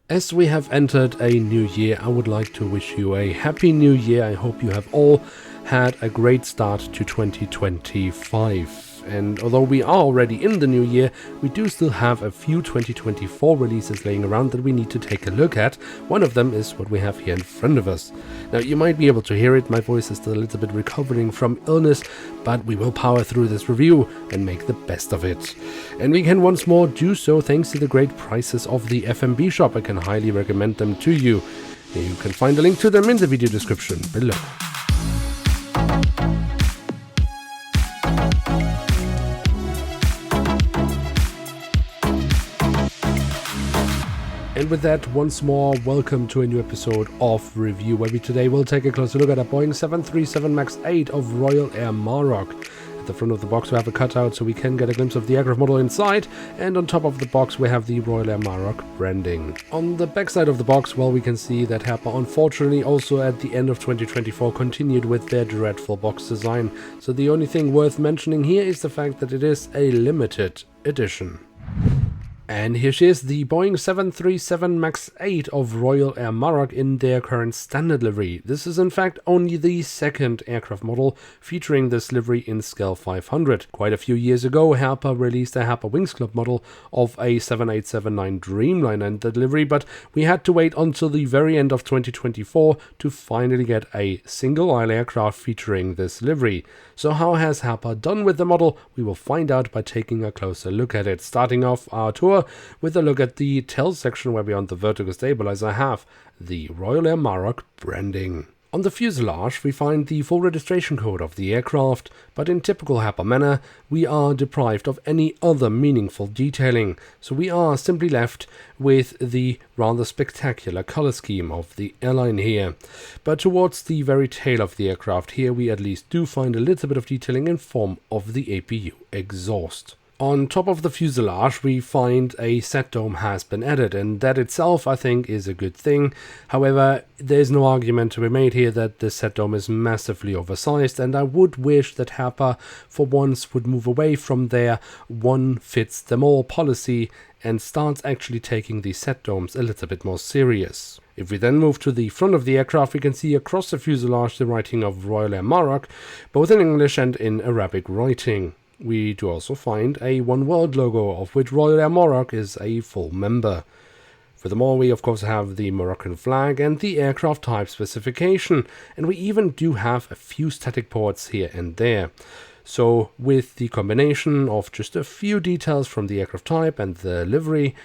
As we have entered a new year, I would like to wish you a happy new year. I hope you have all had a great start to 2025. And although we are already in the new year, we do still have a few 2024 releases laying around that we need to take a look at. One of them is what we have here in front of us. Now, you might be able to hear it, my voice is still a little bit recovering from illness, but we will power through this review and make the best of it. And we can once more do so thanks to the great prices of the FMB shop. I can highly recommend them to you. You can find a link to them in the video description below. And with that, once more, welcome to a new episode of Review, where we today will take a closer look at a Boeing 737MAX8 of Royal Air Maroc. At the front of the box we have a cutout so we can get a glimpse of the aircraft model inside, and on top of the box we have the Royal Air Maroc branding. On the back side of the box, well, we can see that Herpa unfortunately also at the end of 2024 continued with their dreadful box design, so the only thing worth mentioning here is the fact that it is a limited edition. And here she is, the Boeing 737MAX8 of Royal Air Maroc in their current standard livery. This is in fact only the second aircraft model featuring this livery in scale 500. Quite a few years ago, Herpa released a Herpa Wings Club model of a 7879 Dreamliner in the livery, but we had to wait until the very end of 2024 to finally get a single-aisle aircraft featuring this livery. So how has Herpa done with the model? We will find out by taking a closer look at it. Starting off our tour with a look at the tail section, where beyond the vertical stabilizer have the Royal Air Maroc branding. On the fuselage we find the full registration code of the aircraft, but in typical Herpa manner we are deprived of any other meaningful detailing, so we are simply left with the rather spectacular color scheme of the airline here. But towards the very tail of the aircraft here we at least do find a little bit of detailing in form of the APU exhaust. On top of the fuselage we find a set dome has been added, and that itself I think is a good thing. However, there's no argument to be made here that this set dome is massively oversized, and I would wish that Herpa for once would move away from their one fits them all policy and starts actually taking these set domes a little bit more serious. If we then move to the front of the aircraft, we can see across the fuselage the writing of Royal Air Maroc, both in English and in Arabic writing. We do also find a One World logo, of which Royal Air Maroc is a full member. Furthermore, we of course have the Moroccan flag and the aircraft type specification, and we even do have a few static ports here and there. So with the combination of just a few details from the aircraft type and the livery,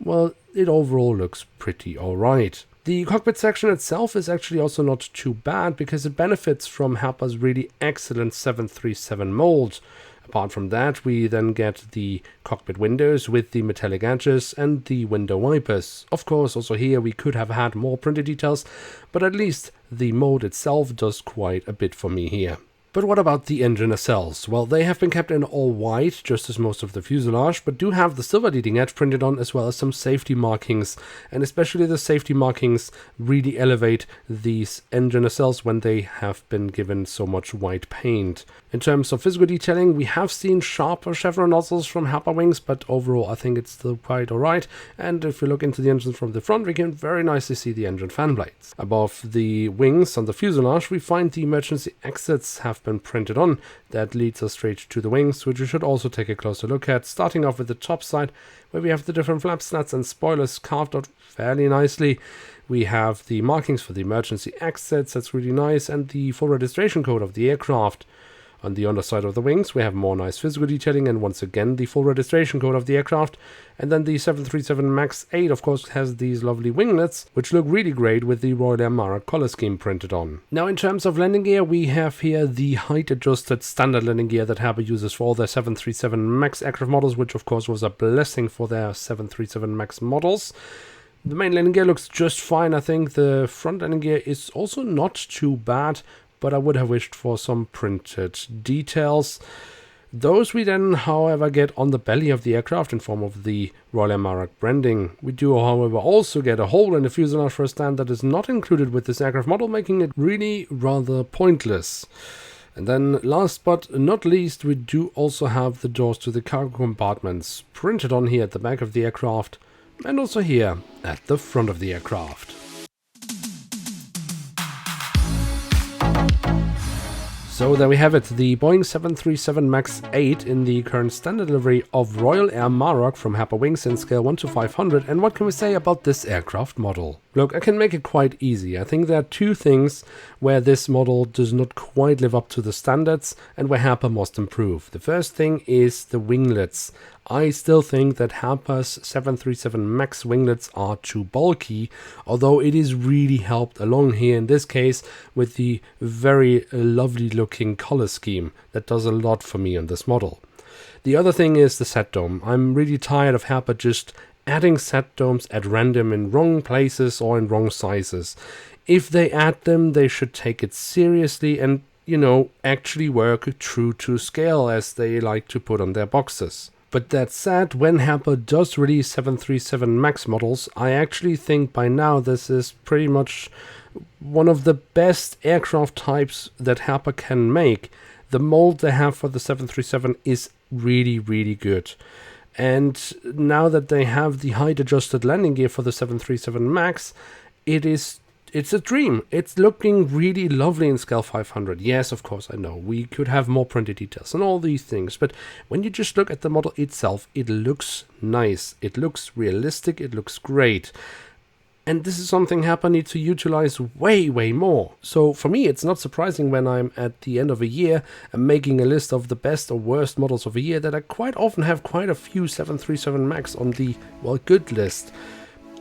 well, it overall looks pretty alright. The cockpit section itself is actually also not too bad, because it benefits from Herpa's really excellent 737 mold. Apart from that, we then get the cockpit windows with the metallic edges and the window wipers. Of course, also here we could have had more printed details, but at least the mold itself does quite a bit for me here. But what about the engine nacelles? Well, they have been kept in all white, just as most of the fuselage, but do have the silver leading edge printed on, as well as some safety markings, and especially the safety markings really elevate these engine nacelles when they have been given so much white paint. In terms of physical detailing, we have seen sharper chevron nozzles from Herpa Wings, but overall I think it's still quite alright, and if we look into the engine from the front, we can very nicely see the engine fan blades. Above the wings on the fuselage, we find the emergency exits have been printed on. That leads us straight to the wings, which we should also take a closer look at, starting off with the top side, where we have the different flap slats and spoilers carved out fairly nicely. We have the markings for the emergency exits, that's really nice, and the full registration code of the aircraft. On the underside of the wings we have more nice physical detailing, and once again the full registration code of the aircraft. And then the 737MAX8 of course has these lovely winglets, which look really great with the Royal Air Maroc color scheme printed on. Now in terms of landing gear, we have here the height adjusted standard landing gear that Herpa uses for all their 737 MAX aircraft models, which of course was a blessing for their 737 MAX models. The main landing gear looks just fine. I think the front landing gear is also not too bad, but I would have wished for some printed details. Those we then, however, get on the belly of the aircraft in form of the Royal Air Maroc branding. We do, however, also get a hole in the fuselage for a stand that is not included with this aircraft model, making it really rather pointless. And then last but not least, we do also have the doors to the cargo compartments printed on here at the back of the aircraft. and also here at the front of the aircraft. So there we have it, the Boeing 737 MAX 8 in the current standard delivery of Royal Air Maroc from Herpa Wings in scale 1 to 500. And what can we say about this aircraft model? Look, I can make it quite easy. I think there are two things where this model does not quite live up to the standards and where Herpa must improve. The first thing is the winglets. I still think that Herpa's 737 MAX winglets are too bulky, although it is really helped along here in this case with the very lovely looking color scheme that does a lot for me on this model. The other thing is the set dome. I'm really tired of Herpa just adding set domes at random in wrong places or in wrong sizes. If they add them, they should take it seriously and, actually work true to scale as they like to put on their boxes. But that said, when Herpa does release 737 MAX models, I actually think by now this is pretty much one of the best aircraft types that Herpa can make. The mold they have for the 737 is really, really good. And now that they have the height adjusted landing gear for the 737 MAX, it's a dream. It's looking really lovely in scale 500. Yes, of course, I know we could have more printed details and all these things, but when you just look at the model itself, it looks nice. It looks realistic. It looks great. And this is something Herpa needs to utilize way, way more. So for me, it's not surprising when I'm at the end of a year and making a list of the best or worst models of a year that I quite often have quite a few 737 MAX on the, good list.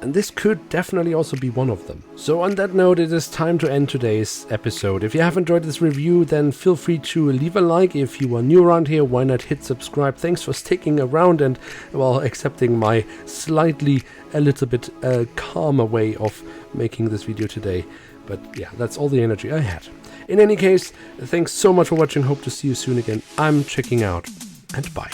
And this could definitely also be one of them. So on that note, it is time to end today's episode. If you have enjoyed this review, then feel free to leave a like. If you are new around here, why not hit subscribe? Thanks for sticking around and, accepting my slightly a little bit calmer way of making this video today. But yeah, that's all the energy I had. In any case, thanks so much for watching. Hope to see you soon again. I'm checking out, and bye.